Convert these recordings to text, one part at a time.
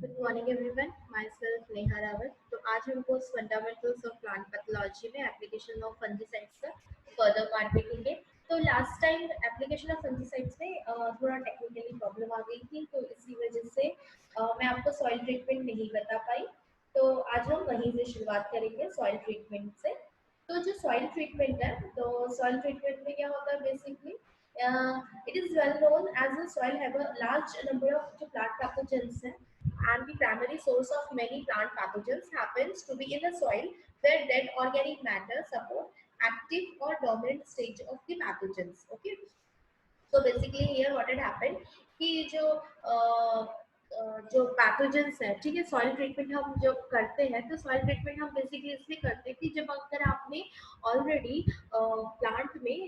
Good morning everyone, my self Neha Rawat. तो आज हम course fundamentals of plant pathology में एप्लीकेशन ऑफ फंजीसाइड्स का फर्दर पार्ट देखेंगे। तो last time application of fungicides में थोड़ा टेक्निकली प्रॉब्लम आ गई थी, तो इसी वजह से मैं आपको सॉइल ट्रीटमेंट नहीं बता पाई। तो आज हम वहीं से शुरुआत करेंगे, सॉइल ट्रीटमेंट से। तो जो सॉइल ट्रीटमेंट है, तो सॉइल ट्रीटमेंट में क्या होता है basically, it is well known as the soil have a large number of जो plant pathogens हैं, and the primary source of many plant pathogens happens to be in the soil where dead organic matter support active or dominant stage of the pathogens. Okay, so basically here what had happened कि जो pathogens है, ठीक है, soil treatment हम जब करते हैं तो सॉइल ट्रीटमेंट हम बेसिकली इसलिए करते हैं कि जब अगर आपने ऑलरेडी प्लांट में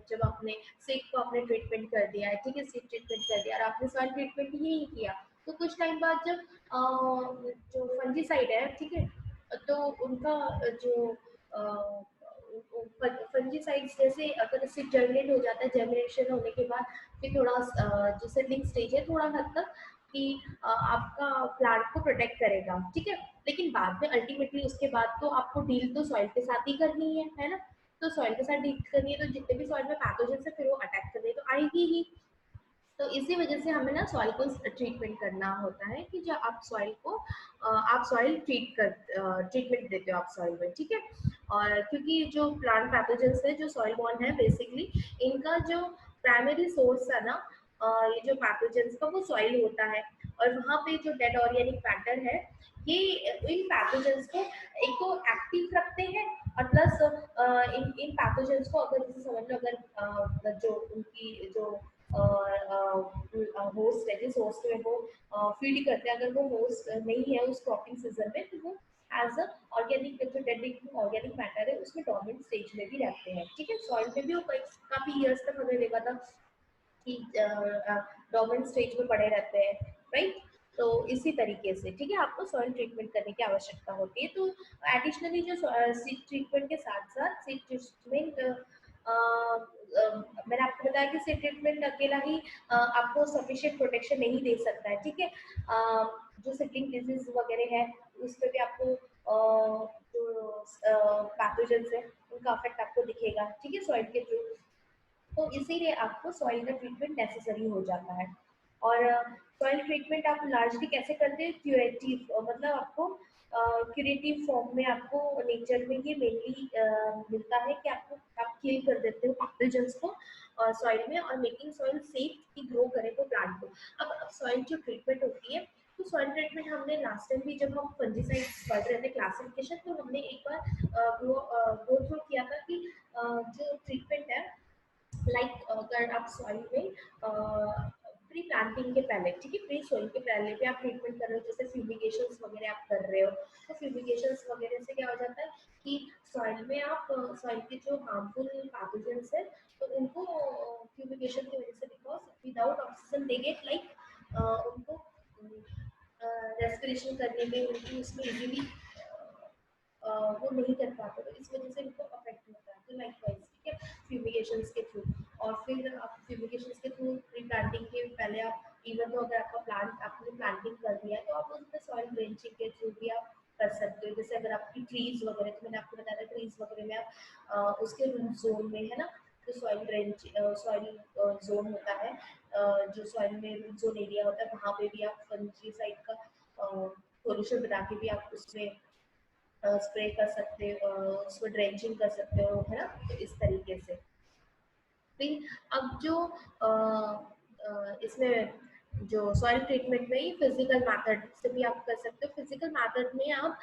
जब आपने सीड को आपने ट्रीटमेंट कर दिया है, ठीक है, सीड ट्रीटमेंट कर दिया और आपने सॉइल ट्रीटमेंट ही नहीं किया, तो कुछ टाइम बाद जब जो फंजीसाइड है, ठीक है, तो उनका जो फंजीसाइड्स जैसे अगर इससे जर्मिनेट हो जाता है, जर्मिनेशन होने के बाद फिर थोड़ा जो सेटलिंग स्टेज है थोड़ा हद तक कि आपका प्लांट को प्रोटेक्ट करेगा, ठीक है। लेकिन बाद में अल्टीमेटली उसके बाद तो आपको डील तो सॉइल के साथ ही करनी है ना। तो सॉइल के साथ डील करनी है, तो जितने भी सॉइल में पैथोजेंस है फिर वो अटैक करने तो आएगी ही। तो इसी वजह से हमें ना सॉइल को ट्रीटमेंट करना होता है कि जब आप सॉइल को आप सॉइल ट्रीटमेंट देते हो आप सॉइल में, ठीक है। और क्योंकि जो प्लांट पैथोजेंस है, जो सॉइल बॉर्न है बेसिकली, इनका जो प्राइमरी सोर्स है ना, ये जो पैथोजेंस का वो सॉइल होता है। और वहाँ पे जो डेड ऑर्गेनिक मैटर है, ये इन पैथोजेंस को एक तो एक्टिव रखते हैं, और प्लस इन इन पैथोजेंस को अगर जैसे समझ लो, अगर जो उनकी जो होस्ट है, जिस होस्ट में वो फीड करते हैं, अगर वो होस्ट नहीं है उस क्रॉपिंग सीजन में, तो वो एज अ ऑर्गेनिक जो डेड ऑर्गेनिक मैटर है उसमें डोमिनेंट स्टेज में भी रहते हैं, ठीक है। सॉइल में भी वो काफी ईयर्स तक हमने देखा था कि डोमिनेंट स्टेज में पड़े रहते हैं, राइट। तो इसी तरीके से, ठीक है, आपको सॉइल ट्रीटमेंट करने की आवश्यकता होती है। तो एडिशनली जो सीड ट्रीटमेंट के साथ साथ सीड ट्रीटमेंट, मैंने आपको बताया कि सीड ट्रीटमेंट अकेला ही आपको सफिशिएंट प्रोटेक्शन नहीं दे सकता है, ठीक है। जो सिबलिंग डिजीज वगैरह है उसमें भी आपको जो पैथोजेंस है उनका अफेक्ट आपको दिखेगा, ठीक है, सॉइल के थ्रू। तो इसीलिए आपको सॉइल का ट्रीटमेंट नेसेसरी हो जाता है। और सॉइल ट्रीटमेंट आप लार्जली कैसे करते हैं, क्यूरेटिव, मतलब आपको क्यूरेटिव फॉर्म में आपको नेचर में ये मेनली मिलता है कि आपको आप किल कर देते हो पैथोजेंस को सॉइल में, और मेकिंग सॉइल सेफ कि ग्रो करे वो प्लांट को। अब सॉइल जो ट्रीटमेंट होती है, तो सॉइल ट्रीटमेंट हमने लास्ट टाइम भी जब हम फंजीसाइड्स पढ़ रहे थे क्लासिफिकेशन, तो हमने एक बार गो थ्रू किया था कि जो ट्रीटमेंट है, लाइक अगर आप सॉइल में प्री प्लांटिंग के पहले, ठीक है, प्री सोइंग के पहले भी आप ट्रीटमेंट कर रहे हो, जैसे फ्यूमिगेशंस वगैरह आप कर रहे हो, तो फ्यूमिगेशंस वगैरह से क्या हो जाता है कि सॉइल में आप सॉइल के जो हार्मफुल पैथोजेंस है, तो उनको फ्यूमिगेशन की वजह से, because without oxygen they get like उनको रेस्पिरेशन करने में उनकी उसमें इजीली वो नहीं कर पाते, तो इस वजह से उनको अफेक्ट होता है। तो लाइक, ठीक है, फ्यूमिगेशंस के थ्रू, और फिर आप फ्यूमिगेशंस के थ्रू प्री प्लांटिंग के पहले आप इवन तो अगर आपका प्लांट आपने प्लांटिंग कर दिया है तो आप उसमें सॉइल ड्रेंचिंग के थ्रू भी आप कर सकते हो। जैसे अगर आपकी ट्रीज वगैरह, तो मैंने आपको बताया था ट्रीज वगैरह में आप उसके रूट जोन में, है ना, जो सॉइल ड्रेंच सॉइल जोन होता है, जो सॉइल में रूट जोन एरिया होता है, वहाँ पे भी आप फंजीसाइड का सोल्यूशन बना के भी आप उसमें स्प्रे कर सकते हो, उसको ड्रेंचिंग कर सकते हो, है ना। तो इस तरीके से फिर अब जो इसमें जो सॉइल ट्रीटमेंट में ही फिजिकल मैथड से भी आप कर सकते हो। फिजिकल मैथड में आप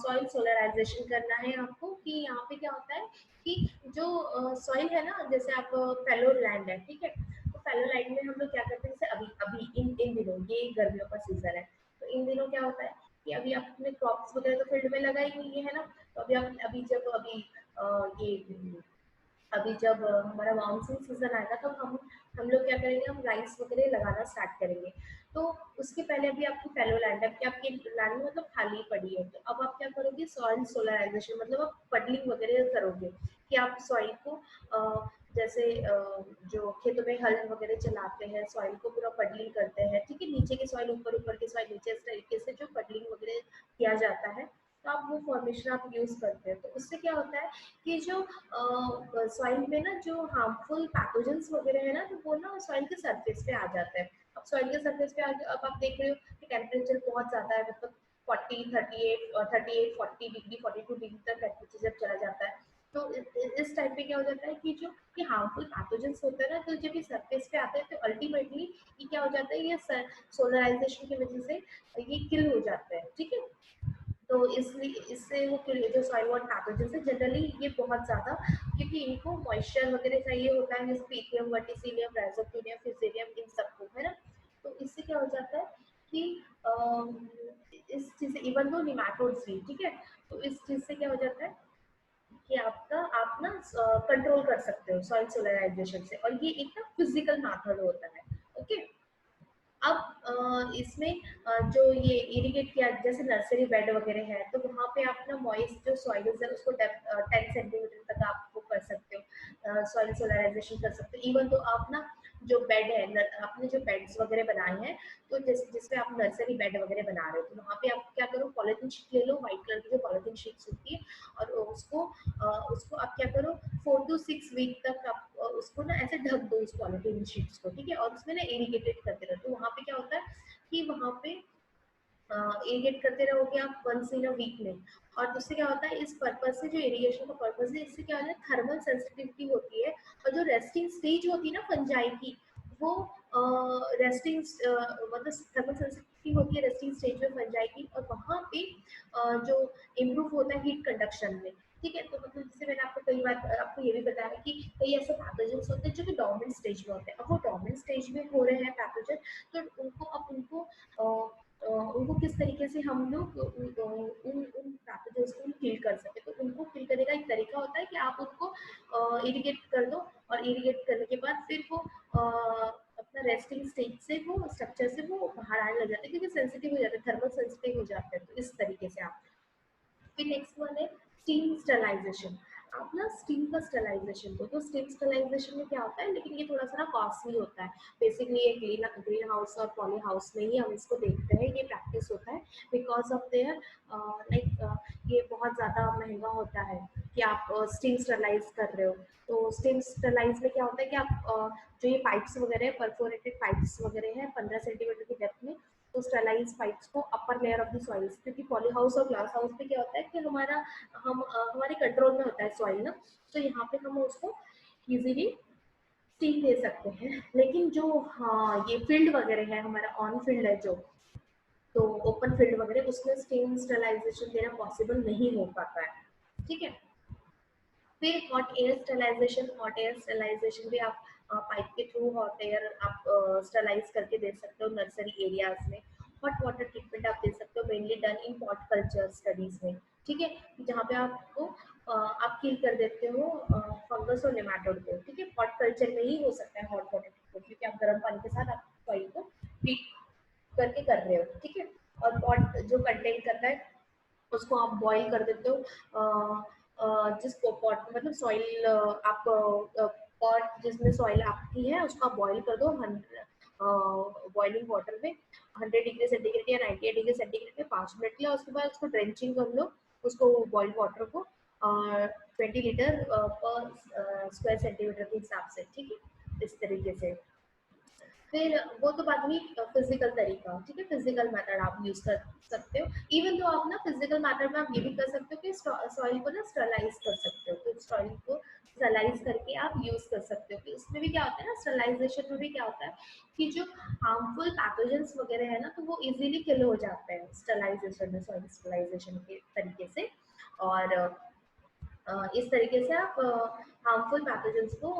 सॉइल सोलराइजेशन करना है आपको, कि यहाँ पे क्या होता है कि जो सॉइल है ना, जैसे आप फैलो लैंड है, ठीक है, तो फैलो लैंड में हम लोग क्या करते हैं, जैसे अभी अभी इन इन दिनों ये गर्मियों का सीजन है, तो इन दिनों क्या होता है कि अभी आपने क्रॉप्स वगैरह तो फील्ड में लगाई हुई है ना, तो अभी आप अभी जब अभी ये अभी जब हमारा मानसून सीजन आएगा, तो हम लोग क्या करेंगे, हम राइस वगैरह लगाना स्टार्ट करेंगे। तो उसके पहले अभी आपकी फैलो लैंड है, आपकी लैंड में मतलब खाली पड़ी है, तो अब आप क्या करोगे, सॉइल सोलराइजेशन, मतलब आप पडलिंग वगैरह करोगे कि आप सॉइल को जैसे जो खेतों में हल वगैरह चलाते हैं, सॉइल को पूरा पडलिंग करते हैं, ठीक है, नीचे की सॉइल ऊपर, ऊपर की सॉइल नीचे, इस तरीके से जो पडलिंग वगैरह किया जाता है, तो आप वो फॉर्मेशन आप यूज करते हैं। तो उससे क्या होता है कि जो सॉइल में ना जो हार्मफुल पैथोजेंस वगैरह है ना, तो वो ना सॉइल के सरफेस पे आ जाते हैं। अब सॉइल के सरफेस पे अब आप देख रहे हो कि टेम्परेचर बहुत ज्यादा है, मतलब 40 38 40 42 डिग्री तक टेम्परेचर जब चला जाता है, तो इस टाइम पे क्या हो जाता है कि जो ये हार्मफुल पैथोजेंस होते हैं ना, तो जब ये सरफेस पे आते हैं तो अल्टीमेटली ये क्या हो जाता है, ये सोलराइजेशन की वजह से ये किल हो जाते हैं, ठीक है। तो इसलिए इससे वो जो सॉइल वॉट पैथोजेंस है जनरली ये बहुत ज़्यादा, क्योंकि इनको मॉइस्चर वगैरह चाहिए होता है, जैसे पीथियम, वर्टिसिलियम, राइजोबियम, फिजिलियम, इन सबको, है ना। तो इससे क्या हो जाता है कि इस चीज़ से इवन दो निमैटोड्स भी, ठीक है, तो इस चीज़ से क्या हो जाता है कि आप ना कंट्रोल कर सकते हो सॉइल सोलराइजेशन से, और ये एक ना फिजिकल मेथड होता है। ओके। अब इसमें जो ये इरिगेट किया, जैसे नर्सरी बेड वगैरह है, तो वहाँ पे आप ना मॉइस्ट जो सॉइल है उसको 10 सेंटीमीटर तक आप वो कर सकते हो, सॉइल सोलराइजेशन कर सकते हो। इवन तो आप ना जो बेड है, आपने जो बेड्स वगैरह बनाए हैं, तो जिसमें आप नर्सरी बेड वगैरह बना रहे हो, तो वहाँ पे आप क्या करो, पॉलिथीन शीट ले लो, व्हाइट कलर की जो पॉलिथीन शीट्स होती है, और उसको आप क्या करो, 4 to 6 वीक तक आप उसको ना ऐसे ढक दो उस पॉलिथीन शीट्स को, ठीक है, और उसमें ना इरिगेटेड करते रहो। तो वहाँ पे क्या होता है कि वहाँ पे इरिगेट करते रहोगे आप वंस इन अ वीक में, और उससे क्या होता है, इस पर्पज से जो इरिगेशन का पर्पज है, इससे क्या होता है, थर्मल सेंसिटिविटी होती है, और जो रेस्टिंग स्टेज होती है ना फंजाई की, वो रेस्टिंग मतलब थर्मल सेंसिटिविटी होती है रेस्टिंग स्टेज में फंजाई की, और वहाँ पे जो इम्प्रूव होता है हीट कंडक्शन में, ठीक है। तो मतलब जैसे मैंने आपको कई बार आपको ये भी बताया कि कई ऐसे पैथोजेंस होते हैं जो कि डोर्मेंट स्टेज में होते हैं। अब वो डोर्मेंट स्टेज में हो रहे हैं पैथोजन, तो उनको किस तरीके से हम लोग उन उन पैथोजेंस को किल कर सके, तो उनको किल करने का एक तरीका होता है कि आप उनको इरिगेट कर दो, और इरिगेट करने के बाद फिर वो अपना रेस्टिंग स्टेज से वो स्ट्रक्चर से वो बाहर आने लग जाते हैं, क्योंकि सेंसिटिव हो जाते हैं, थर्मल सेंसिटिव हो जाते हैं। तो इस तरीके से आप, फिर नेक्स्ट वन है स्टीम स्टरलाइजेशन। आप ना स्टीम का स्टरलाइजेशन को, तो स्टीम स्टरलाइजेशन में क्या होता है, लेकिन ये थोड़ा सा ना कॉस्टली होता है। बेसिकली ये ग्रीन हाउस और पॉली हाउस में ही हम इसको देखते हैं, ये प्रैक्टिस होता है, बिकॉज ऑफ देयर लाइक ये बहुत ज़्यादा महंगा होता है कि आप स्टीम स्टरलाइज कर रहे हो। तो स्टीम स्टरलाइज में क्या होता है कि आप जो ये पाइप्स वगैरह है, परफोरेटेड पाइप्स वगैरह है 15 सेंटीमीटर की डेप्थ में, तो स्टरलाइज पाइप्स को upper layer of the soils, क्योंकि पॉली हाउस और ग्लास हाउस में क्या होता है कि हमारे कंट्रोल में होता है सॉइल ना, तो यहाँ पे हम उसको इजीली स्टीम दे सकते हैं। लेकिन जो हाँ ये फील्ड वगैरह है, हमारा ऑन फील्ड है जो, तो ओपन फील्ड वगैरह, उसमें स्टीम स्टरलाइजेशन देना पॉसिबल नहीं हो पाता है, ठीक है। फिर हॉट एयर स्टरलाइजेशन भी आप पाइप के थ्रू हॉट एयर आप स्टरलाइज करके दे सकते हो नर्सरी एरियाज में। हॉट वाटर ट्रीटमेंट आप दे सकते हो, mainly done in pot culture studies में, ठीक है, जहाँ पे आपको आप किल कर देते हो फंगस और नेमाटोड को, ठीक है। पॉट कल्चर में ही हो सकता है हॉट वाटर ट्रीटमेंट, क्योंकि आप गर्म पानी के साथ आप सॉइल को ट्रीट करके कर रहे हो, ठीक है। और पॉट जो कंटेन करता है उसको आप बॉईल कर देते हो, जिस पॉट मतलब सॉइल आप पॉट जिसमें सॉइल आपकी है उसको आप बॉईल कर दो बॉइलिंग वाटर में 100 डिग्री सेंटीग्रेड या 98 डिग्री सेंटीग्रेड में 5 मिनट के लिए। उसके बाद उसको ड्रेंचिंग कर लो, उसको बॉइल्ड वाटर को 20 लीटर पर स्क्वायर सेंटीमीटर के हिसाब से, ठीक है, इस तरीके से। फिर वो तो बाद में फिजिकल तरीका, ठीक है, फिजिकल मेथड आप यूज कर सकते हो। इवन तो आप ना फिजिकल मेथड में आप ये भी कर सकते हो कि सॉइल को ना स्टरलाइज कर सकते हो, तो सॉइल को स्टरलाइज करके आप यूज कर सकते हो। कि उसमें भी क्या होता है ना, स्टरलाइजेशन में भी क्या होता है कि जो हार्मफुल पैथोजेंस वगैरह है ना, तो वो इजीली किल हो जाते हैं स्टरलाइजेशन में, सॉइल स्टरलाइजेशन के तरीके से। और इस तरीके से आप हार्मफुल पैथोजेंस को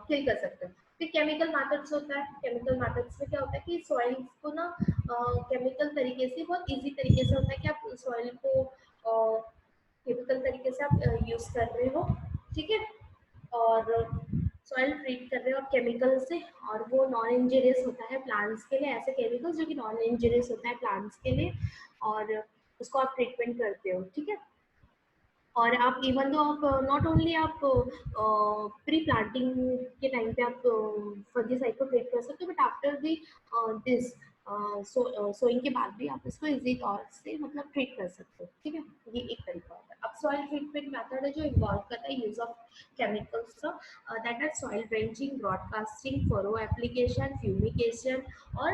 किल कर सकते हो। फिर केमिकल मेथड्स होता है, केमिकल मेथड्स में क्या होता है कि सॉइल को ना केमिकल तरीके से, बहुत इजी तरीके से होता है कि आप सॉइल को केमिकल तरीके से आप यूज कर रहे हो, ठीक है, और सॉइल ट्रीट कर रहे हो आप केमिकल से, और वो नॉन इंजीरियस होता है प्लांट्स के लिए, ऐसे केमिकल्स जो कि नॉन इंजीरियस होता है प्लांट्स के लिए, और उसको आप ट्रीटमेंट करते हो, ठीक है। और आप इवन दो आप नॉट ओनली आप प्री प्लांटिंग के टाइम पे आप फंजीसाइड को ट्रीट कर सकते हो, but after the this sowing के बाद भी आप इसको इजी तौर से मतलब ट्रीट कर सकते हो, ठीक है। ये एक तरीका होता है। अब सॉइल ट्रीटमेंट मेथड है जो इन्वॉल्व करता है यूज ऑफ केमिकल्स का, that are soil drenching, broadcasting, furrow application, fumigation और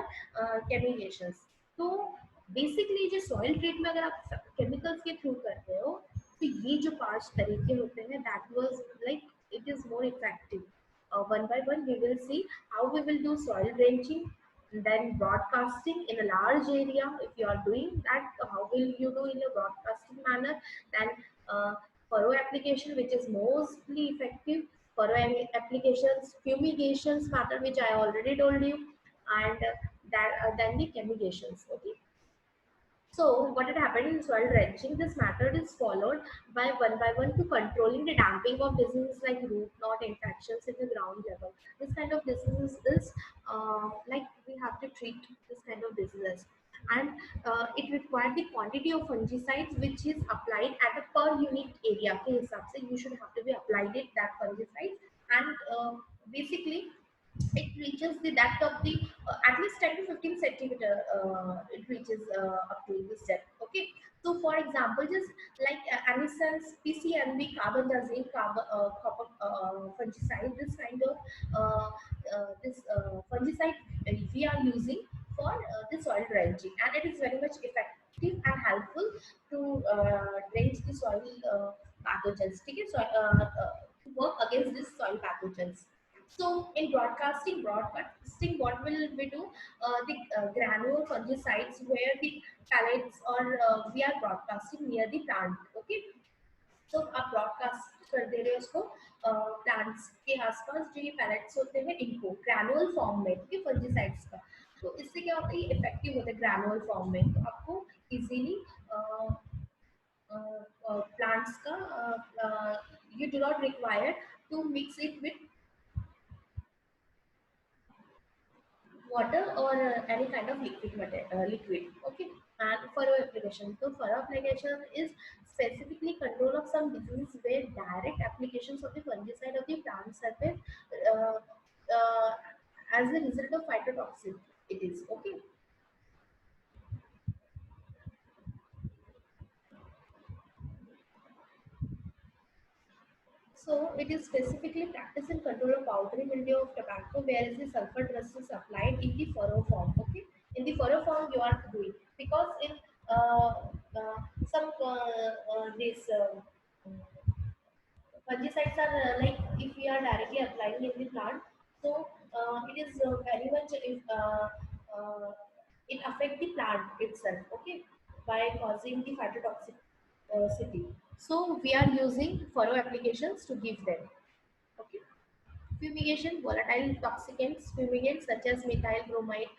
केमिगेशन। तो बेसिकली जो सॉइल ट्रीटमेंट अगर आप केमिकल्स के थ्रू करते हो, तो ये जो 5 तरीके होते हैं, that was like it is more effective. One by one we will see how we will do soil drenching, then broadcasting in a large area. If you are doing that, how will you do in a broadcasting manner? Then furrow application, which is mostly effective. Furrow applications, fumigations method, which I already told you, and then the fumigations. Okay. So what had happened in soil drenching, this method is followed by one to controlling the damping of diseases like root knot infections in the ground level. This kind of diseases is like we have to treat this kind of diseases, and it required the quantity of fungicides which is applied at a per unit area के हिसाब से you should have to be applied it that fungicide, and basically it reaches the depth of the at least 10 to 15 centimeter, it reaches up to this depth. Okay, so for example, just like anisans, PCMB, carbendazole, copper fungicide, this kind of this fungicide we are using for the soil drenching, and it is very much effective and helpful to drench the soil pathogens. Okay, so to work against this soil pathogens. So in broadcasting, what will we do? The granule fungicides where the pellets or we are broadcasting near the plant. Okay, तो आप broadcast कर दे रहे हो उसको plants के आसपास, जो ये पैलेट्स होते हैं इनको ग्रैनुअल फॉर्म में, ठीक है, फंजीसाइड्स का। तो इससे क्या होता है, ये इफेक्टिव होता है ग्रैनुअल फॉर्म में, तो आपको इजीली प्लांट्स का you do not require to mix it with water or any kind of liquid. Okay, and furrow application. So furrow application is specifically control of some disease where direct applications of the fungicide of the plant surface uh, uh, as a result of phytotoxin. It is okay. So it is specifically practice and control of powdery mildew of tobacco, whereas the sulfur dust is applied in the furrow form. Okay, in the furrow form you are doing, because in uh, uh, some this fungicides are like if we are directly applying in the plant, so it is very much if, it affect the plant itself. Okay, by causing the phytotoxicity. So we are using furrow applications to give them. Okay. Fumigation, volatile toxicants, fumigants such as methyl bromide,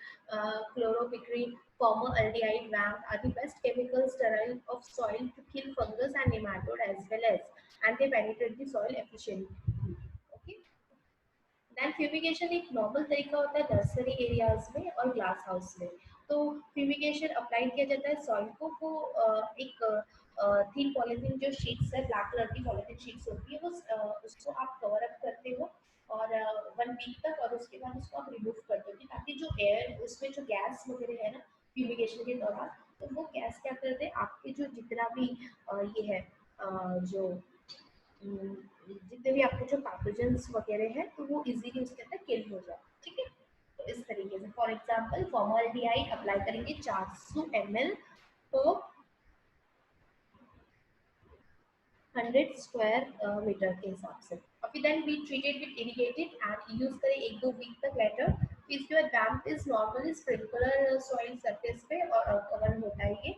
chloropicrin, formaldehyde, VAM are the best chemical sterile of soil to kill fungus and nematode as well as, and they penetrate the soil efficiently. Okay. Then fumigation एक normal तरीका होता है nursery areas में और glass house में। तो fumigation apply किया जाता है सॉइल को, वो एक थिन पॉलीथीन जो शीट्स है, ब्लैक कलर की पॉलीथीन शीट्स होती है, वो उसको आप कवर अप करते हो और 1 वीक तक, और उसके बाद उसको आप रिमूव करते हो ताकि जो एयर उसमें जो गैस वगैरह है ना फ्यूमिगेशन के दौरान, तो वो गैस क्या करते हैं आपके जो जितना भी ये है जो जितने भी आपके जो पैथोजेंस वगैरह हैं, तो वो इजीली उसके अंदर किल हो जाए, ठीक है। तो इस तरीके से फॉर एग्जांपल फॉर्मल्डिहाइड अप्लाई करेंगे 400 ml तो 100 स्क्वायर मीटर के हिसाब से। अभी then we treated with irrigated and use करें 1-2 वीक तक लेटर। इसके बाद damp is normally sprinkler soil surface पे और कवर होता है ये।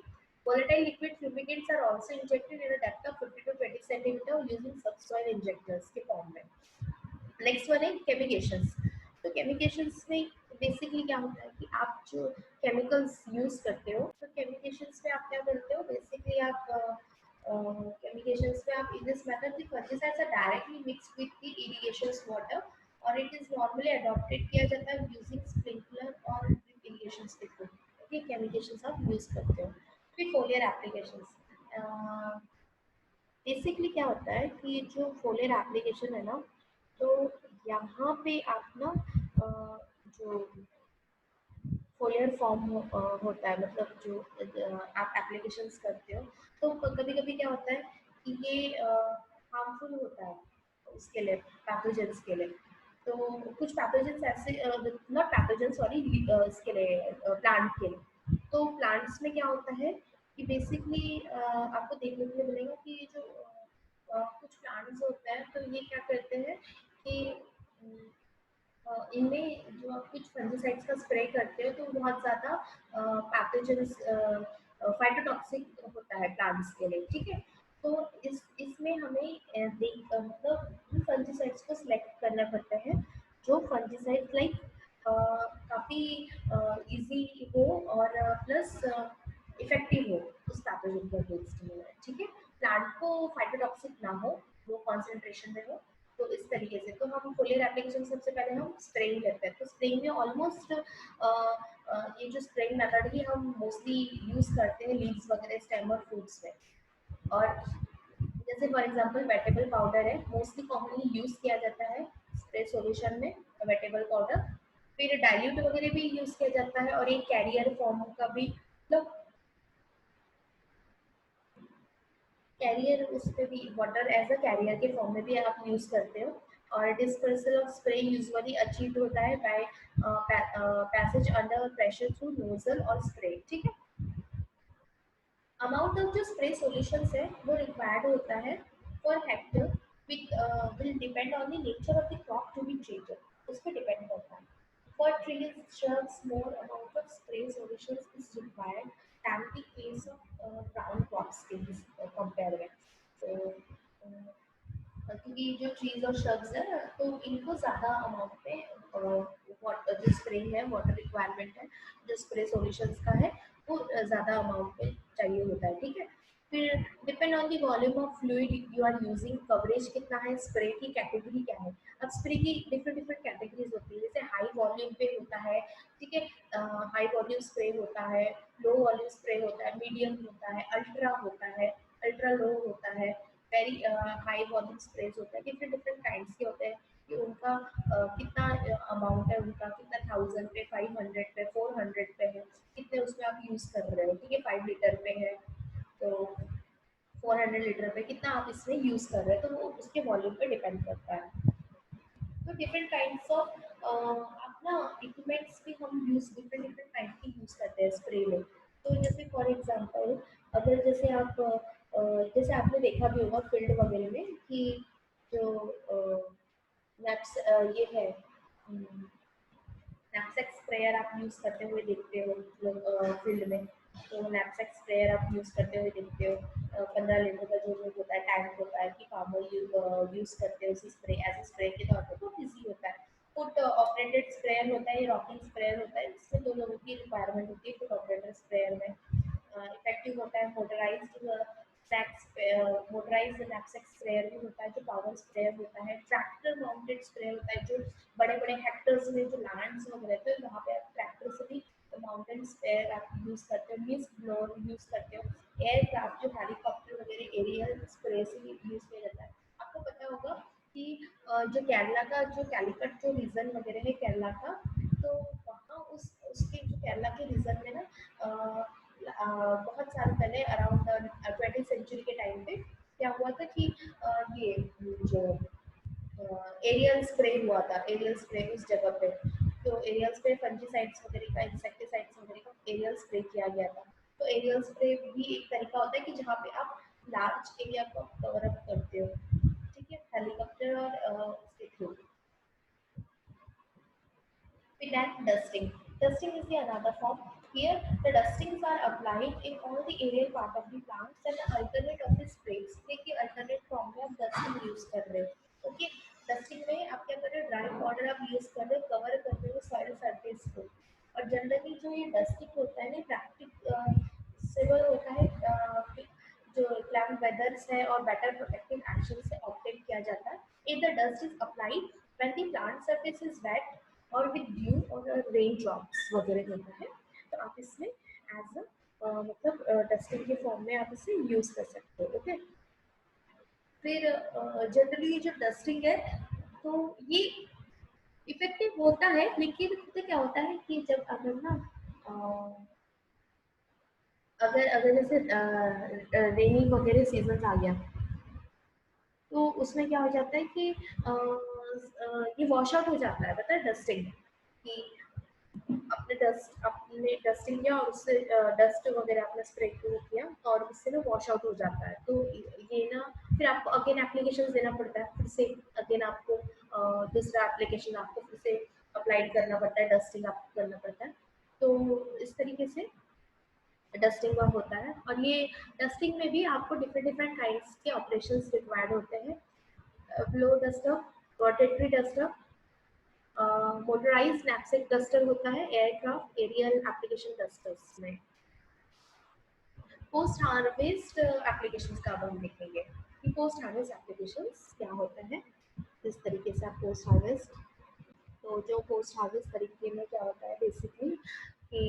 Volatile liquid fumigants are also injected in a depth of 50 to 20 centimeter using subsoil injectors के फॉर्म में। नेक्स्ट वन है केमिकेशंस। तो केमिकेशंस में बेसिकली क्या होता है कि आप जो केमिकल्स यूज करते हो, तो केमिकेशंस में आप क्या करते हो, बेसिकली आप केमिकेशंस में आप in this method the fungicides are directly mixed with the irrigations water, और इट इज नॉर्मली अडॉप्टेड किया जाता है यूजिंग स्प्रिंकलर और ड्रिप इरिगेशंस के थ्रू। ओके, केमिकेशंस आप यूज करते हो। फिर फोलियर एप्लीकेशंस, बेसिकली क्या होता है कि जो फोलियर एप्लीकेशन है ना, तो यहाँ पे आप ना जो फोलियर फॉर्म होता है, मतलब जो आप एप्लीकेशंस करते हो, तो कभी कभी क्या होता है कि ये हार्मफुल होता है उसके लिए, पैथोजेंस के लिए। तो कुछ पैथोजेंस ऐसे, नॉट पैथोजन सॉरी, इसके लिए प्लांट के लिए। तो प्लांट्स में क्या होता है कि बेसिकली आपको देखने को मिलेगा कि ये जो कुछ प्लांट्स होते हैं, तो ये क्या करते हैं कि इनमें जो आप कुछ फंजीसाइड्स का स्प्रे करते हो, तो बहुत ज़्यादा पैथोजेंस, फाइटोटॉक्सिक होता है प्लांट्स के लिए, ठीक है। तो इसमें हमें मतलब फंजीसाइड्स को सिलेक्ट करना पड़ता है, जो फंजीसाइड लाइक काफ़ी इजी हो और प्लस इफेक्टिव हो उस पैथोजन को अगेंस्ट में, ठीक है। प्लांट को फाइटोटॉक्सिक ना हो, वो कॉन्सेंट्रेशन में हो। तो इस तरीके से तो हम फोलियर एप्लीकेशन सबसे पहले हम स्प्रेइंग लेते हैं। तो स्प्रेइंग में ऑलमोस्ट ये जो स्प्रेइंग मेथड ही हम मोस्टली यूज करते हैं लीव्स वगैरह, स्टेम और फ्रूट्स में। और जैसे फॉर एग्जांपल वेटेबल पाउडर है, मोस्टली कॉमनली यूज किया जाता है स्प्रे सॉल्यूशन में, वेटेबल पाउडर। फिर डाइल्यूट वगैरह भी यूज किया जाता है, और एक कैरियर फॉर्म का भी, मतलब कैरियर, उस पे भी वाटर एज अ कैरियर के फॉर्म में भी आप यूज करते हो। और dispersal of spray usually achieve होता है by passage under pressure through nozzle और स्प्रे, ठीक है। अमाउंट ऑफ जो स्प्रे सॉल्यूशंस है वो रिक्वायर्ड होता है per hectare, with will depend on the nature of the crop to be treated, उस पर डिपेंड करता है। For trees, shrubs, more amount of spray solutions is required than the case of brown crops trees compare with. So, क्योंकि जो trees और shrubs है, तो इनको ज़्यादा अमाउंट में वाटर, जो स्प्रे है, वाटर रिक्वायरमेंट है, जो स्प्रे सॉल्यूशंस का है, वो ज़्यादा अमाउंट में चाहिए होता है, ठीक है। फिर depend on the volume of fluid you are using, coverage कितना है, स्प्रे की कैटेगरी क्या है। अब स्प्रे की डिफरेंट डिफरेंट कैटेगरीज होती है, जैसे हाई वॉल्यूम पे होता है, ठीक है, हाई वॉल्यूम स्प्रे होता है, लो वॉल्यूम स्प्रे होता है, मीडियम होता है, अल्ट्रा होता है, अल्ट्रा लो होता है, वेरी हाई वॉल्यूम स्प्रेज होता है, डिफरेंट डिफरेंट काइंड्स के होते हैं कि उनका कितना अमाउंट है, उनका कितना 1000 पे, 500 पे, 400 पे है, कितने उसमें आप यूज कर रहे हो, ठीक है। 5 लीटर पे है, तो 400 लीटर पे कितना आप इसमें यूज कर रहे हो, तो वो उसके वॉल्यूम पे डिपेंड करता है। तो डिफरेंट काइंड्स ऑफ अपना इक्विपमेंट्स भी हम यूज डिफरेंट डिफरेंट टाइप की यूज करते हैं स्प्रे में। तो जैसे फॉर एग्जांपल, अगर जैसे आप जैसे आपने देखा भी होगा फील्ड वगैरह में कि जो नैप्स ये है, नैपसैक स्प्रेयर आप यूज़ करते हुए देखते हो मतलब फील्ड में। तो नैपसैक स्प्रेयर आप यूज़ करते हुए देखते हो, 15 लीटर का जो होता है टैंक होता है कि फार्मर यूज़ करते हो उसी स्प्रे, एज स्प्रे के तौर पर बहुत ईजी होता है। फुट ऑपरेटेड स्प्रेयर होता है, ये रॉकिंग स्प्रेयर होता है, इसमें 2 लोगों की रिक्वायरमेंट होती है फुट ऑपरेटेड स्प्रेयर में। इफेक्टिव होता है मोटराइज्ड मोटराइज्ड नैपसैक स्प्रेयर भी होता है, जो पावर स्प्रेयर होता है। ट्रैक्टर माउंटेड स्प्रेयर होता है, जो बड़े बड़े हेक्टर्स में जो लैंड्स वगैरह रहते हैं, वहाँ पे आप ट्रैक्टर से भी माउंटेन स्प्रेयर आप यूज़ करते हो, मिस्ट ब्लोअर यूज़ करते हो। एयरक्राफ्ट जो हेलीकॉप्टर वगैरह एरियल स्प्रे से भी यूज़ किया जाता है। आपको पता होगा कि जो केरला का जो कैलिकट जो रीजन वगैरह है केरला का, तो वहाँ उस उसके जो केरला के रीजन में ना बहुत साल पहले अराउंड 20th सेंचुरी के टाइम पे क्या हुआ था कि ये जो एरियल स्प्रे हुआ था, एरियल स्प्रे उस जगह पे। तो एरियल स्प्रे फंजीसाइड्स वगैरह का, इंसेक्टिसाइड्स वगैरह का एरियल स्प्रे किया गया था। तो एरियल स्प्रे भी एक तरीका होता है कि जहाँ पे आप लार्ज एरिया को कवर अप करते हो, ठीक है, हेलीकॉप्टर और उसके through. Then dusting. Dusting is the another form. Here, the dustings are applied in all the aerial part of the plants and the alternate of the sprays. देखिए alternate form में आप dusting use कर रहे हो, okay? Dusting में आप क्या कर रहे हो, ड्राई पाउडर आप यूज कर रहे हो, कवर कर रहे हो सॉइल सरफेस को। और जनरली जो ये डस्टिंग होता है ना, प्रैक्टिक सिविल होता है, जो प्लांट वेदर्स है और बेटर प्रोटेक्टिव एक्शन से ऑप्टेन किया जाता है। If the dust is applied when the plant surface is wet और विद ड्यू और रेन ड्रॉप्स वगैरह होता है, तो आप इसमें एज अ मतलब डस्टिंग के फॉर्म में आप इसे यूज कर सकते हो, ओके। फिर जनरली ये जो डस्टिंग है तो ये इफेक्टिव होता है, लेकिन तो क्या होता है कि जब अगर ना अगर अगर जैसे रेनी वगैरह सीजन आ गया तो उसमें क्या हो जाता है कि ये वॉश आउट हो जाता है, पता है, डस्टिंग कि अपने डस्टिंग किया और उससे डस्ट वगैरह आपने स्प्रे किया और उससे ना वॉश आउट हो जाता है। तो ये ना फिर आपको अगेन एप्लीकेशन देना पड़ता है, फिर से अगेन आपको दूसरा एप्लीकेशन आपको फिर से अप्लाई करना पड़ता है, डस्टिंग आपको करना पड़ता है। तो इस तरीके से डस्टिंग वर्क होता है। और ये डस्टिंग में भी आपको डिफरेंट डिफरेंट काइंड्स के ऑपरेशंस रिक्वायर्ड होते हैं। Blow duster, rotatory duster, motorised knapsack duster होता है एयरक्राफ्ट एरियल एप्लीकेशन डस्टर्स में। पोस्ट हार्वेस्ट एप्लीकेशंस का अब हम देखेंगे कि पोस्ट हार्वेस्ट एप्लीकेशंस क्या होता है, किस तरीके से आप पोस्ट हार्वेस्ट। तो जो पोस्ट हार्वेस्ट तरीके में क्या होता है बेसिकली कि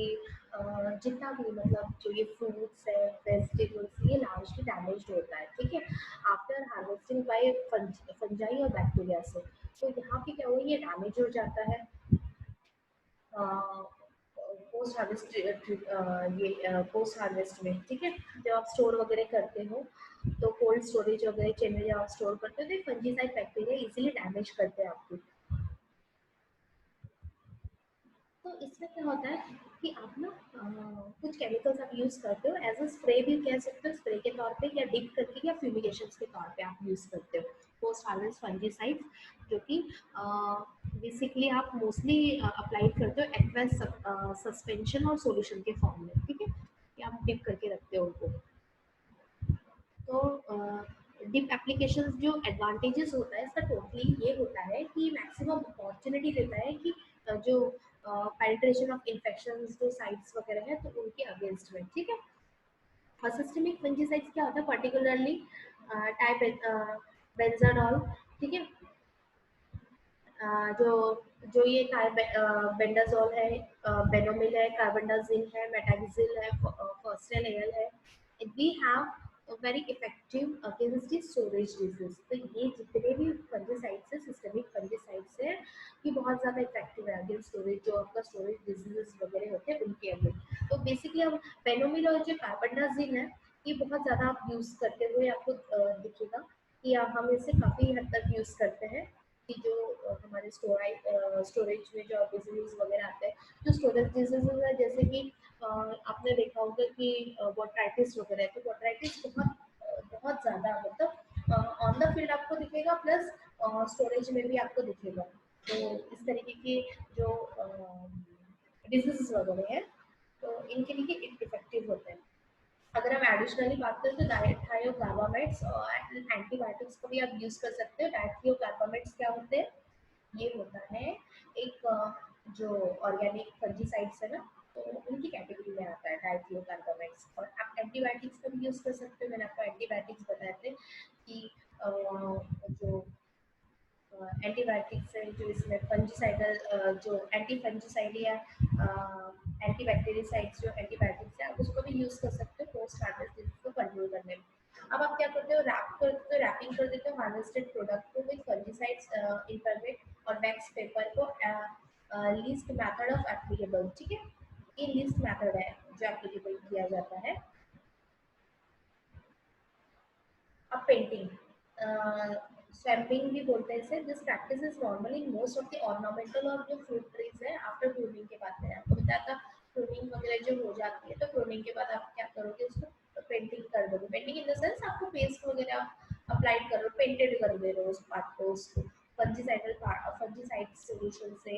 जितना भी मतलब जो ये फ्रूट्स है वेजिटेबल्स ये लार्जली डैमेज्ड होता है, ठीक है, आफ्टर हार्वेस्टिंग बाय फंजाई और बैक्टीरिया से। तो यहाँ पे क्या हुआ, ये डैमेज हो जाता है पोस्ट हार्वेस्ट, ये पोस्ट हार्वेस्ट में, ठीक है। जब आप स्टोर वगैरह करते हो तो कोल्ड स्टोरेज वगैरह चेन में जब आप स्टोर करते हो तो फंजीसाइड बैक्टीरिया इजीली डैमेज करते हैं आपको। तो इसमें क्या होता है कि आप ना कुछ केमिकल्स आप यूज़ करते हो एज अ स्प्रे भी कह सकते हो, स्प्रे के तौर पे या डिप करके या फ्यूमिगेशंस के तौर पे आप यूज़ करते हो पोस्ट हार्वेस्ट फंजीसाइड्स, जो कि बेसिकली आप मोस्टली अप्लाई करते हो एक्वेस सस्पेंशन और सॉल्यूशन के फॉर्म में, ठीक है, कि आप डिप करके रखते हो उनको। तो डिप एप्लीकेशंस जो एडवांटेजेस होता है इसका टोटली ये होता है कि मैक्सिमम अपॉर्चुनिटी देता है कि जो पेनिट्रेशन ऑफ इन्फेक्शंस जो साइट्स वगैरह है तो उनके अगेंस्ट में, ठीक है। और सिस्टमिक फंजीसाइड्स क्या होता है, पर्टिकुलरली टाइप बेंजाडोल, ठीक है, जो जो ये बेंडाजोल है, बेनोमिल है, कार्बेंडाजिम है, मेटागिजिल है, फॉस्फेट एल है, we have very effective against the storage disease. तो ये जितने भी फंजीसाइड्स है सिस्टमिक फंजीसाइड्स है ये बहुत ज़्यादा इफेक्टिव है अगेंस्ट स्टोरेज, जो आपका स्टोरेज डिजीजेस वगैरह होते हैं उनके अगेंस्ट। तो बेसिकली हम बेनोमिल और जो कार्बेंडाजिम है ये बहुत ज़्यादा आप यूज़ करते हुए आपको दिखेगा कि हम इसे काफ़ी हद तक यूज़ करते हैं कि जो हमारे स्टोरेज में जो डिजीज वगैरह आते हैं, जो स्टोरेज डिजीजेज है जैसे कि आपने देखा होगा कि बोट्राइटिस वगैरह है, तो बोट्राइटिस बहुत ज़्यादा मतलब ऑन द फील्ड आपको दिखेगा प्लस स्टोरेज में भी आपको दिखेगा। तो इस तरीके के जो डिजीज वगैरह है तो इनके लिए इफेक्टिव होते हैं। अगर हम एडिशनली बात करें तो डायथायोकार्बामेट्स और एंटीबायोटिक्स को भी आप यूज़ कर सकते हो। डायथायोकार्बामेट्स क्या होते हैं, ये होता है एक जो ऑर्गेनिक फंजीसाइड्स है ना, तो उनकी कैटेगरी में आता है डायथायोकार्बामेट्स। और आप एंटीबायोटिक्स का भी यूज़ कर सकते हो, मैंने आपको एंटीबायोटिक्स बताए थे कि जो एंटीबायोटिक्स है जो इसमें फंजीसाइडल जो एंटी फंजीसाइड या एंटीबैक्टीरियसाइड्स जो एंटीबायोटिक्स है आप उसको भी यूज़ कर सकते हो पोस्ट हार्वेस्ट डिजीज को कंट्रोल करने में। अब आप क्या करते हो, रैपिंग कर देते हो हार्वेस्टेड प्रोडक्ट को विद फंजीसाइड्स इम्पर्मेट और वैक्स पेपर को लीस्ट मेथड ऑफ एप्लीकेबल, ठीक है, ये लीस्ट मेथड है जो एप्लीकेबल किया जाता है। अब पेंटिंग, स्वैम्पिंग भी बोलते हैं इसे। This practice is normally in most of the ornamental और जो फ्रूट ट्रीज है आफ्टर प्रूनिंग के बाद। मैंने आपको बताया था प्रूनिंग वगैरह जो हो जाती है तो प्रूनिंग के बाद आप क्या करोगे, उसको पेंटिंग कर दोगे। पेंटिंग इन द सेंस आपको पेस्ट वगैरह अप्लाइड कर रहे हो, पेंटेड कर दे रहे हो उस पार्ट को, उसको फंजीसाइड सोल्यूशन से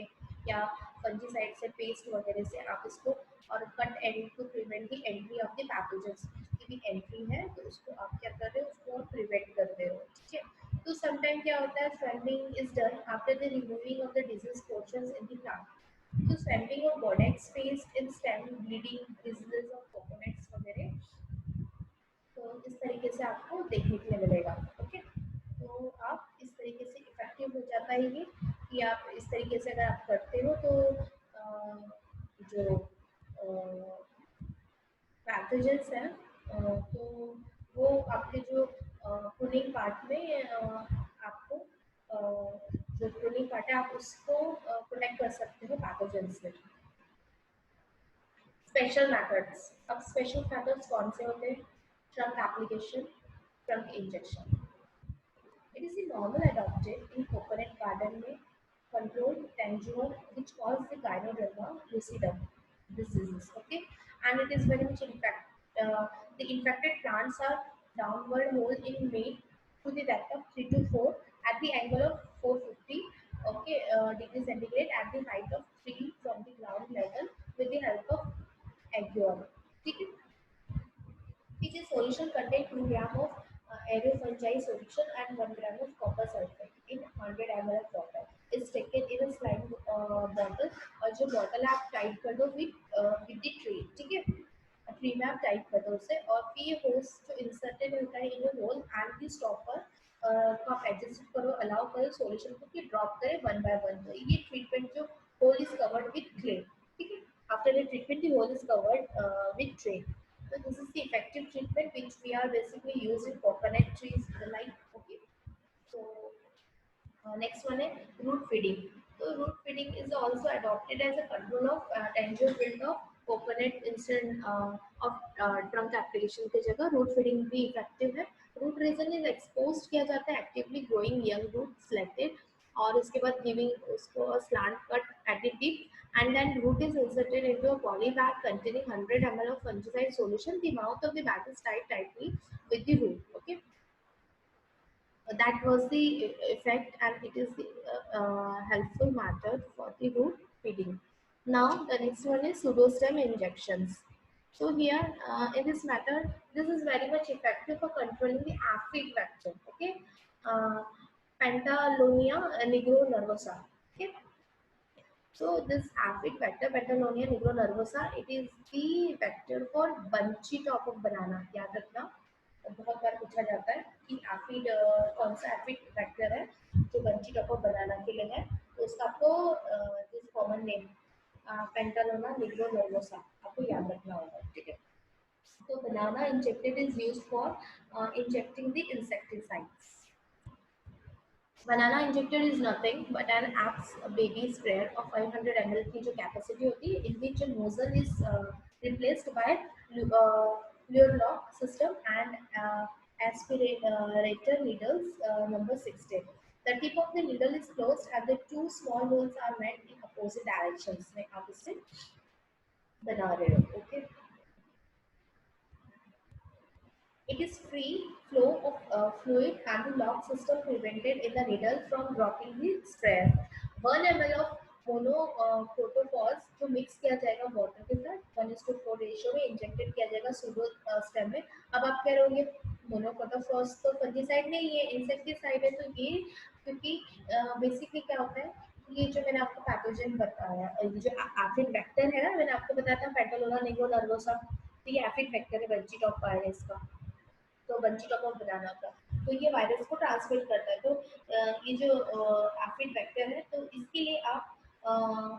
या फंजीसाइड से पेस्ट वगैरह से आप इसको, और cut end to prevent the entry of the pathogens, की भी एंट्री है तो उसको आप क्या कर रहे हो, उसको आप प्रिवेंट कर रहे हो, ठीक है। तो समटाइम क्या होता है, swabbing is done after the removing of the disease portions in the plant. तो swabbing of Bordeaux paste in stem bleeding diseases of coconuts वगैरह, तो इस तरीके से आपको देखने के लिए मिलेगा, ओके। तो आप इस तरीके से इफेक्टिव हो जाता है ये कि आप इस तरीके से अगर आप करते हो तो जो पैथोजेंस हैं तो वो आपके जो प्रूनिंग पार्ट में आपको जो प्रूनिंग पार्ट है आप उसको प्रोटेक्ट कर सकते हो पैथोजन से। स्पेशल मेथड्स, अब स्पेशल मेथड्स कौन से होते हैं? Trunk application, trunk injection. It is the normal adopted in coconut garden में controlled tangier which cause the Gynoderma lucidum diseases. Okay, and it is very much infect. The infected plants are downward hold in made to the depth of 3 to 4 at the angle of 450 okay degrees centigrade at the height of 3 from the ground level with the help of aguar. ठीक है, which is solution contain 2 gram of aerofungicide solution and 1 gram of copper sulfate in 100 ml of water is taken in a slime bottle और जो bottle आप tight कर दो with the tray, ठीक है, tree में आप टाइट कर दो उसे और फिर ये होस जो इंसर्टेड होता है in hole and the stopper को आप एडजस्ट करो, अलाउ करो सॉल्यूशन को कि ड्रॉप करे वन बाय वन। तो ये ट्रीटमेंट जो hole is covered with clay, ठीक है, after the treatment the hole is covered with tray. So this is the effective treatment which we are basically using coconut trees like, okay. So next one is root feeding. So root feeding is also adopted as a control of tangier wilt of coconut instead of trunk application के जगह root feeding भी effective है। Root resin is exposed किया जाता है actively growing young root selected और उसके बाद giving उसको a slant cut at the tip and then root is inserted into a poly bag containing 100 ml of fungicide solution. The mouth of the bag is tied tightly with the root. Okay, that was the effect and it is the helpful method for the root feeding. Now the next one is pseudostem injections. So here in this method, this is very much effective for controlling the aphid vector. Okay, uh, Pantalonia nigronervosa. Okay, so this aphid vector, Pantalonia nigronervosa, it is the vector for bunchy top of banana. याद रखना, बहुत बार पूछा जाता है कि aphid कौन सा aphid factor है जो बंची टॉप ऑफ बनाना के लिए है, तो उसका आपको this common name Pentalonia nigronervosa आपको याद रखना होगा, ठीक है। तो banana injected is used for injecting the insecticides. Banana injector is nothing but an apps baby sprayer of 500 ml की जो कैपेसिटी होती है, in which a nozzle is replaced by lure lock system and aspirator needles number 16. The tip of the needle is closed and the two small holes are made in opposite directions. मैं आप इसे बना रहे हो, okay? It is free flow of fluid and the lock system prevented in the needle from dropping the sprayer. 1 ml of monoprotophos जो mix किया जाएगा water के साथ 1:4 रेशियो में इंजेक्टेड किया जाएगा सूडो स्टेम में। अब आप कह रहे होंगे मोनोप्रोटोफॉस तो फंजीसाइड नहीं है, इंसेक्टिसाइड है, तो ये क्योंकि बेसिकली क्या होता है, ये जो मैंने आपको पैथोजन बताया, ये जो एफिड वेक्टर है ना, मैंने आपको बताया था पेंटालोना निग्रोनर्वोसा, तो ये एफिड वेक्टर है बंची टॉप वायरस का, तो बंची टॉप ऑफ बनाना का, तो ये वायरस को ट्रांसमिट करता है। तो ये जो एफिड वेक्टर है तो इसके लिए आप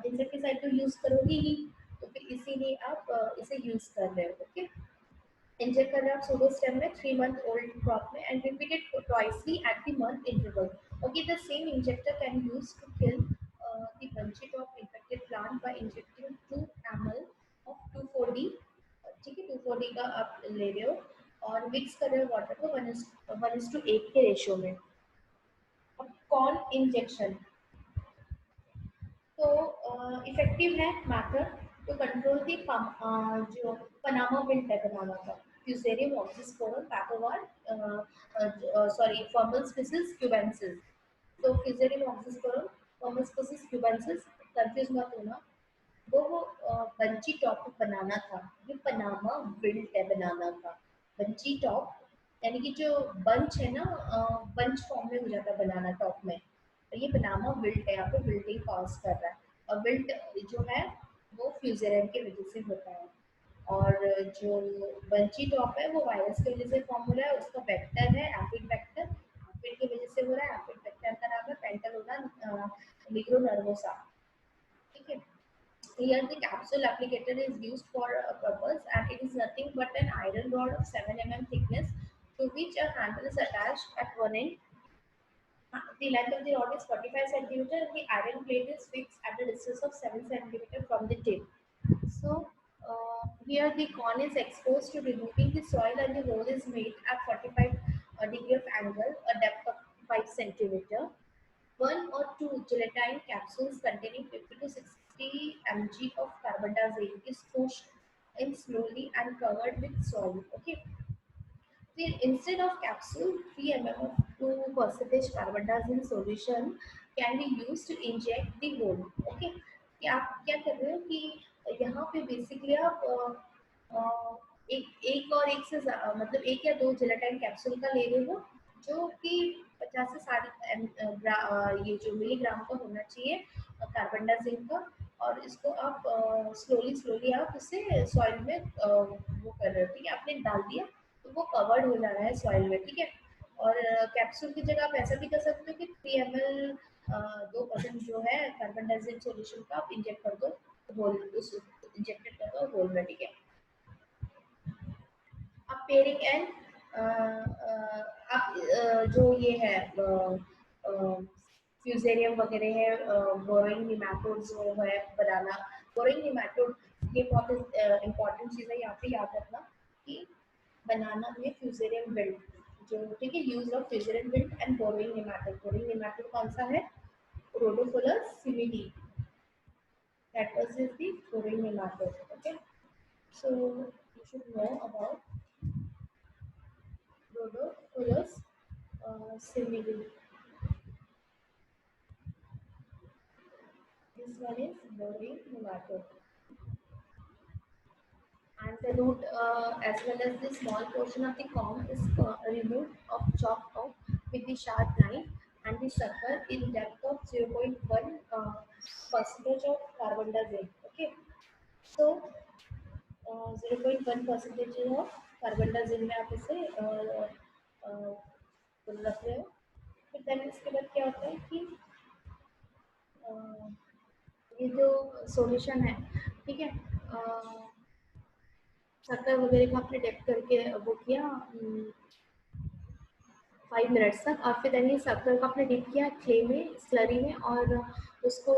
इंसेक्टिसाइड तो यूज करोगे ही, तो फिर इसीलिए आप इसे यूज कर रहे हो। ओके, इंजेक्ट कर रहे हो आप सूडो स्टेम में 3 मंथ ओल्ड क्रॉप में and repeated twicely at the month interval. Okay, the same injector can use to kill the bunchy top infected plant by injecting 2 ml of 2,4-D, ठीक है, 2,4-D का आप ले रहे हो और मिक्स कर रहे हो वाटर को 1:8 के रेशियो में। अब कौन इंजेक्शन तो इफेक्टिव है मैथड टू कंट्रोल दी जो पनामा विल्ट है बनाना का, fusarium oxysporum pathovar sorry formal species cubensis. तो fusarium oxysporum formal species cubensis confuse मत होना, वो बंची टॉप बनाना था, ये पनामा विल्ट है बनाना का। बंची टॉप यानी कि जो बंच है ना, बंच फॉर्म में हो जाता है बनाना टॉप में, और ये पनामा विल्ट है, यहाँ पे विल्टिंग कॉज कर रहा है। और विल्ट जो है वो फ्यूजेरियम की वजह से होता है, और जो बंची टॉप है वो वायरस की वजह से फॉर्म हो रहा है, उसका वेक्टर है एफिड वेक्टर, एफिड की वजह से हो रहा है, एफिड वेक्टर का नाम है पेंटालोना निग्रोनर्वोसा, ठीक है। Here the capsule applicator is used for a purpose and it is nothing but an iron rod of 7 mm thickness to be which a handle is attached at one end. The length of the rod is 45 centimeter. The iron plate is fixed at a distance of 7 centimeter from the tip. So here the corn is exposed to removing the soil and the hole is made at 45 degree of angle, a depth of 5 centimeter. One or two gelatin capsules containing 50 to 60 mg of carbendazole is pushed in slowly and covered with soil. Okay. Then instead of capsule, 3 ml of 2% carbendazole solution can be used to inject the hole. Okay. कि आप क्या कर रहे हो कि यहाँ पे basically आप एक एक और एक से मतलब एक या दो जेलाटाइन कैप्सूल का ले रहे हो जो कि 50 से 60 ये जो मिलीग्राम का होना चाहिए कार्बनडाजिम का, और इसको आप स्लोली स्लोली आप इसे सॉइल में वो कर रहे हो, ठीक है, आपने डाल दिया तो वो कवर्ड हो जा रहा है सॉइल में, ठीक है। और कैप्सूल की जगह आप ऐसा भी कर सकते हो कि 3 ml 2% जो है कार्बन डाइऑक्साइड सॉल्यूशन का आप इंजेक्ट कर दो होल, उस इंजेक्टेड कर दो होल में, ठीक है। अब पेयरिंग एंड आप जो ये है फ्यूजेरियम वगैरह है, बोरोइंग निमैटोड जो है बनाना, बोरोइंग निमैटोड ये बहुत इम्पोर्टेंट चीज़ है यहाँ पे याद रखना कि बनाना में फ्यूजेरियम विल्ट जो, ठीक है, use of fusarium wilt and borrowing nematode. Borrowing nematode कौन सा है? Rhodophyllus simili. That was is the boring nematode. Okay, so you should know about Rhodophyllus simili. This one is boring nematode. And the root as well as the small portion of the corm is removed of chopped off with the sharp knife, and the sucker in depth of 0.1 percentage of carbendazole. Okay, so 0.1% of carbon dioxide में आप इसे रख रहे हो। फिर then इसके बाद क्या होता है कि ये जो सॉल्यूशन है, ठीक है, शक्कर वगैरह का आपने डेप करके वो किया 5 मिनट्स तक, और फिर देन ये शक्कर का आपने डिप किया क्ले में, स्लरी में, और उसको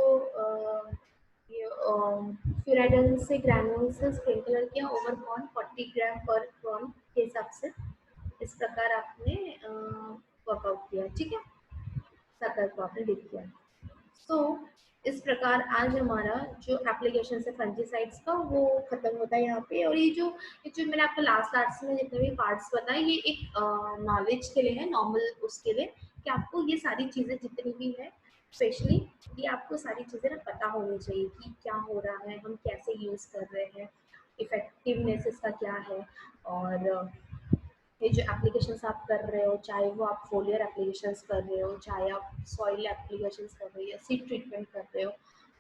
फ्यूराइडल से ग्रैनुल से स्प्रिंकलर किया ओवर कॉर्न 40 ग्राम पर कॉर्न के हिसाब से। इस प्रकार आपने वर्कआउट किया, ठीक है, शक्कर को आपने डिप किया। सो इस प्रकार आज हमारा जो एप्लीकेशन है फंजीसाइड्स का वो खत्म होता है यहाँ पे। और ये जो मैंने आपको लास्ट में जितने भी पार्ट्स बताए ये एक नॉलेज के लिए है, नॉर्मल उसके लिए कि आपको ये सारी चीज़ें जितनी भी है स्पेशली ये आपको सारी चीज़ें ना पता होनी चाहिए कि क्या हो रहा है, हम कैसे यूज़ कर रहे हैं, इफेक्टिवनेस इसका क्या है। और ये जो एप्लीकेशंस आप कर रहे हो, चाहे वो आप फोलियर एप्लीकेशंस कर रहे हो, चाहे आप सॉइल एप्लीकेशंस कर रहे हो या सीड ट्रीटमेंट कर रहे हो,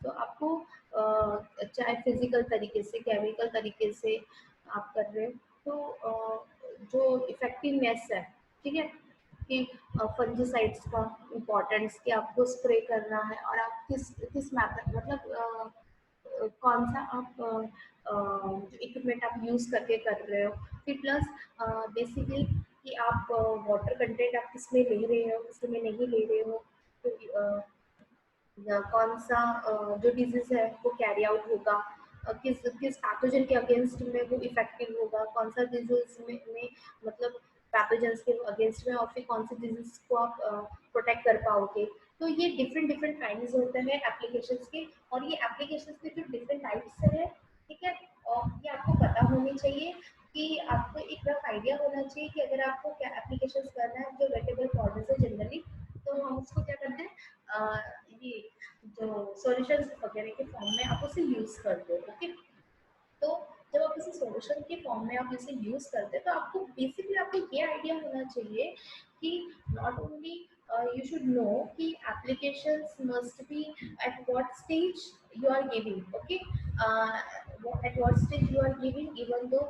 तो आपको चाहे फिजिकल तरीके से केमिकल तरीके से आप कर रहे हो, तो जो इफेक्टिवनेस है, ठीक है, कि फंजीसाइड्स का इम्पोर्टेंस कि आपको स्प्रे करना है और आप किस मैथड मतलब कौन सा आप जो इक्विपमेंट आप यूज़ करके कर रहे हो, फिर प्लस बेसिकली कि आप वाटर कंटेंट आप किस में ले रहे हो, किस में नहीं ले रहे हो, तो कौन सा जो डिजीज है वो कैरी आउट होगा, किस किस पैथोजन के अगेंस्ट में वो इफेक्टिव होगा, कौन सा डिजीज में मतलब पैथोजेंस के अगेंस्ट में, और फिर कौन सी डिजीज को आप प्रोटेक्ट कर पाओगे। तो ये डिफरेंट काइंड्स होते हैं एप्लीकेशंस के, और ये एप्लीकेशंस के जो डिफरेंट टाइप्स है, ठीक है, और ये आपको पता होनी चाहिए कि आपको एक रफ आइडिया होना चाहिए कि अगर आपको क्या एप्लीकेशंस करना है जो वेटेबल पाउडर से जनरली, तो हम उसको क्या करते हैं ये जो सॉल्यूशंस वगैरह के फॉर्म में आप उसे यूज़ करते हो। ओके, तो जब आप इसे सॉल्यूशन के फॉर्म में आप इसे यूज़ करते हैं तो आपको बेसिकली आपको ये आइडिया होना चाहिए कि not only you should know कि applications must be at what stage you are giving, okay, at what stage you are giving, even though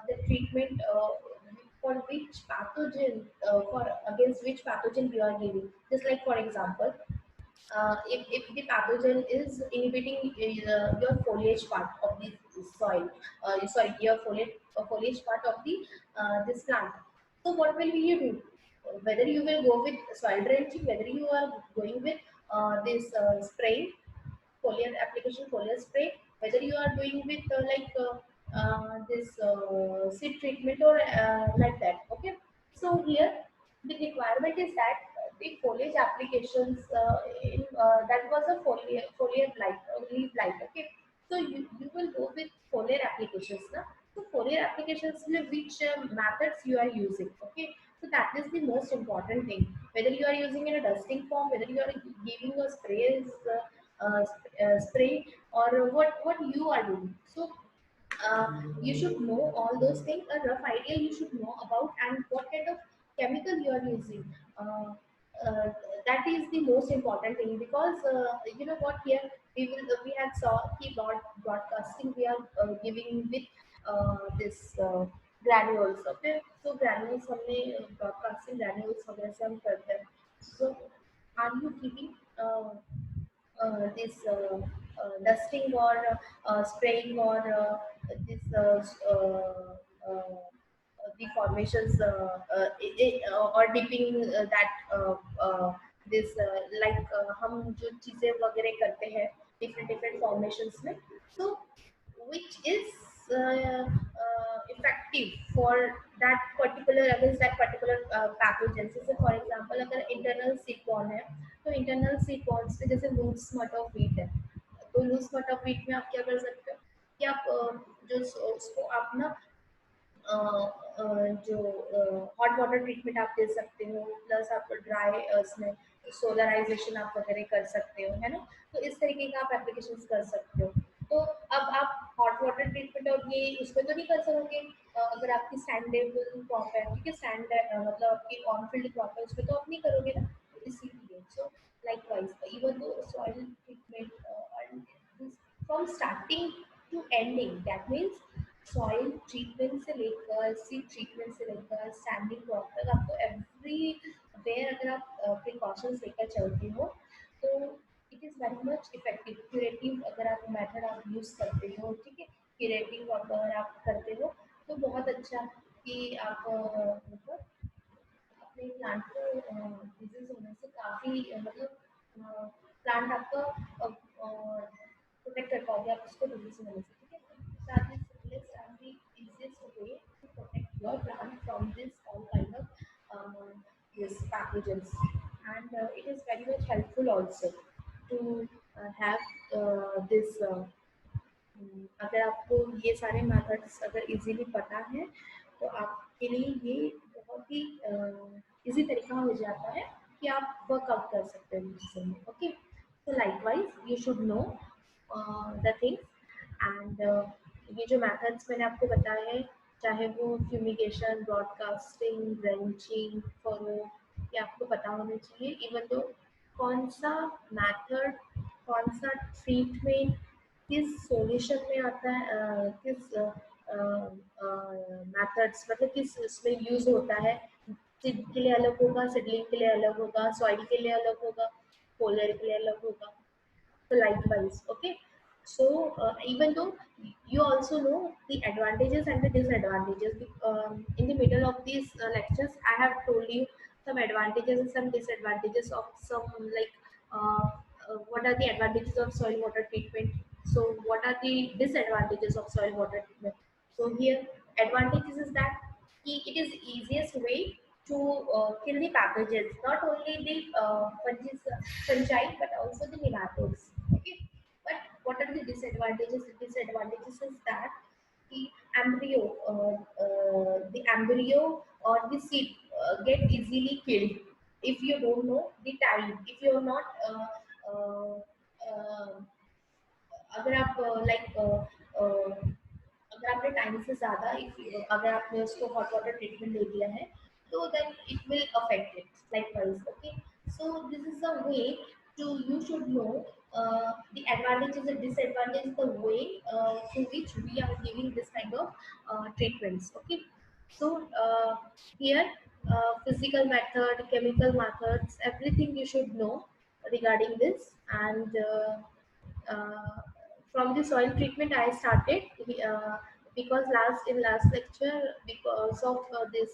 the treatment for which pathogen for against which pathogen you are giving, just like for example if the pathogen is inhibiting your foliage part of the soil, sorry, your foliage part of the this plant, So what will you do? Whether you will go with soil drenching, whether you are going with this spray, foliar application, foliar spray, whether you are doing with this seed treatment or like that. Okay. So here the requirement is that the foliage applications that was a foliar blight, leaf blight. Okay. So you will go with foliar applications now. So foliar applications में which methods you are using. Okay. So that is the most important thing. Whether you are using in a dusting form, whether you are giving a spray or what you are doing. So you should know all those things. A rough idea you should know about and what kind of chemical you are using. Uh, uh, that is the most important thing because you know what here we had saw key broadcasting we are giving with this granules. Okay, so granules हमने broadcasting granules वगैरह से हम करते हैं. So are you giving this dusting or spraying or this the formations or dipping that this like हम जो चीजें वगैरह करते हैं different different formations में, so which is effective for that particular against that particular pathogen. जैसे for example अगर internal seedborne है तो internal seedborne से जैसे loose smut of wheat है, तो loose smut of wheat में आप क्या कर सकते हो कि आप जो उसको आप ना जो हॉट वाटर ट्रीटमेंट आप दे सकते हो प्लस आप ड्राई उसमें सोलराइजेशन आप वगैरह कर सकते हो, है ना. तो इस तरीके का आप एप्लीकेशन कर सकते हो. तो अब आप हॉट वाटर ट्रीटमेंट और ये उसमें तो नहीं कर सकोगे अगर आपकी सैंडेबल क्रॉप है, ठीक है, सैंड मतलब आपकी ऑन फील्ड क्रॉप है उसमें तो आप नहीं करोगे ना, इसीलिए. So likewise even though soil treatment from starting to ending, that means soil treatment से लेकर सीड ट्रीटमेंट से लेकर स्टैंडिंग क्रॉप तक आपको एवरी वेयर अगर आप प्रिकॉशंस लेकर चलते हो तो it is very much effective. Curative अगर आप मेथड आप यूज़ करते हो, ठीक है, क्यूरेटिव अगर आप करते हो तो बहुत अच्छा कि आप मतलब अपने प्लांट को डिजीज होने से काफ़ी मतलब प्लांट आपका प्रोटेक्ट कर पाओगे आप उसको डिजीज होने से, ठीक है. That is simplest and the easiest way to protect your plant from this all kind of this pathogens, and it is very much helpful also to have this अगर आपको ये सारे मेथड्स अगर इजीली पता है तो आपके लिए ये बहुत ही इजी तरीका हो जाता है कि आप वर्कआउट कर सकते हैं चीज़ों में. Okay, so likewise you should know the things and ये जो मेथड्स मैंने आपको बताए हैं चाहे वो फ्यूमिगेशन, ब्रॉडकास्टिंग, ड्रेंचिंग, फरो, ये आपको पता होना चाहिए. इवन तो कौन सा मेथड, कौन सा ट्रीटमेंट किस सॉल्यूशन में आता है, किस मेथड्स मतलब किस इसमें यूज होता है. सीड के लिए अलग होगा, सीडलिंग के लिए अलग होगा, सॉइल के लिए अलग होगा, फोलियर के लिए अलग होगा. So likewise, okay. So even though you also know the advantages and the disadvantages, in the middle of these lectures, I have told you some advantages and some disadvantages of some like what are the advantages of soil water treatment. So what are the disadvantages of soil water treatment? So here, advantages is that it is easiest way to kill the pathogens, not only the fungi but also the nematodes. Okay, but what are the disadvantages? The disadvantages is that the the embryo or the seed get easily killed if you don't know the time. If you are not uh, अगर आप like अगर आपने time से ज़्यादा अगर आपने उसको hot water treatment दे दिया है तो then it will affect it likewise. Okay, so this is a way to you should know the advantages and disadvantages, the way through which we are giving this kind of treatments. Okay, so here physical method, chemical methods, everything you should know regarding this. And uh, from the soil treatment I started because last lecture because of this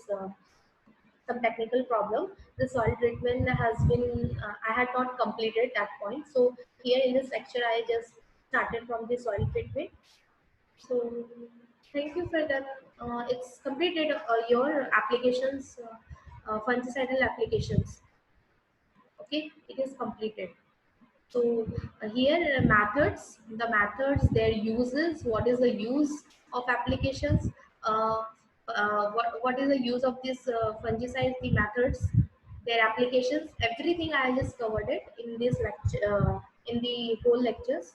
some technical problem. The soil treatment has been, I had not completed that point. So here in this lecture, I just started from the soil treatment. So thank you for that. It's completed your applications, fungicidal applications. Okay, it is completed. So here the methods, their uses, what is the use of applications, uh, what is the use of this fungicides, the methods, their applications, everything I just covered it in this lecture, in the whole lectures.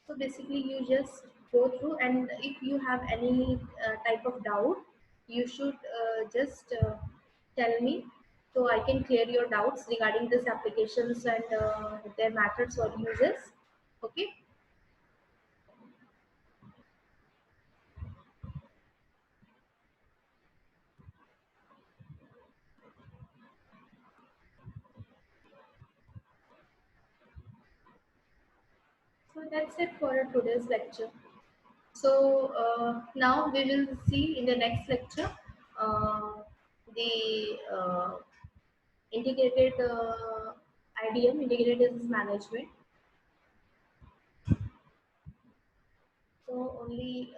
So basically, you just go through, and if you have any type of doubt, you should just tell me so I can clear your doubts regarding this applications and their methods or uses. Okay. So that's it for today's lecture. So now we will see in the next lecture uh, the integrated IDM, integrated disease management. So only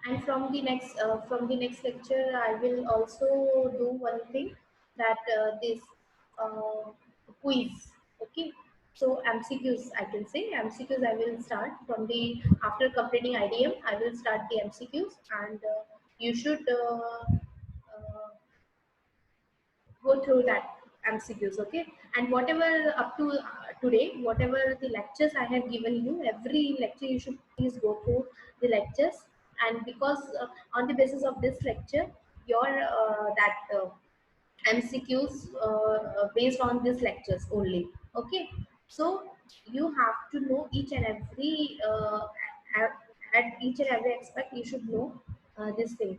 and from the next lecture, I will also do one thing, that this uh, quiz. Okay, so MCQs, I can say MCQs I will start from the, after completing IDM, I will start the MCQs, and you should go through that MCQs, okay? And whatever up to today, whatever the lectures I have given you, every lecture you should please go through the lectures. And because on the basis of this lecture, your that MCQs based on these lectures only, okay? So you have to know each and every at, at each and every aspect, you should know this thing.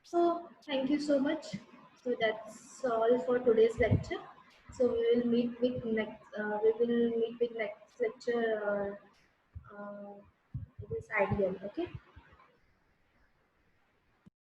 So thank you so much. So that's all for today's lecture. So we will meet with next lecture. This ideal. Okay.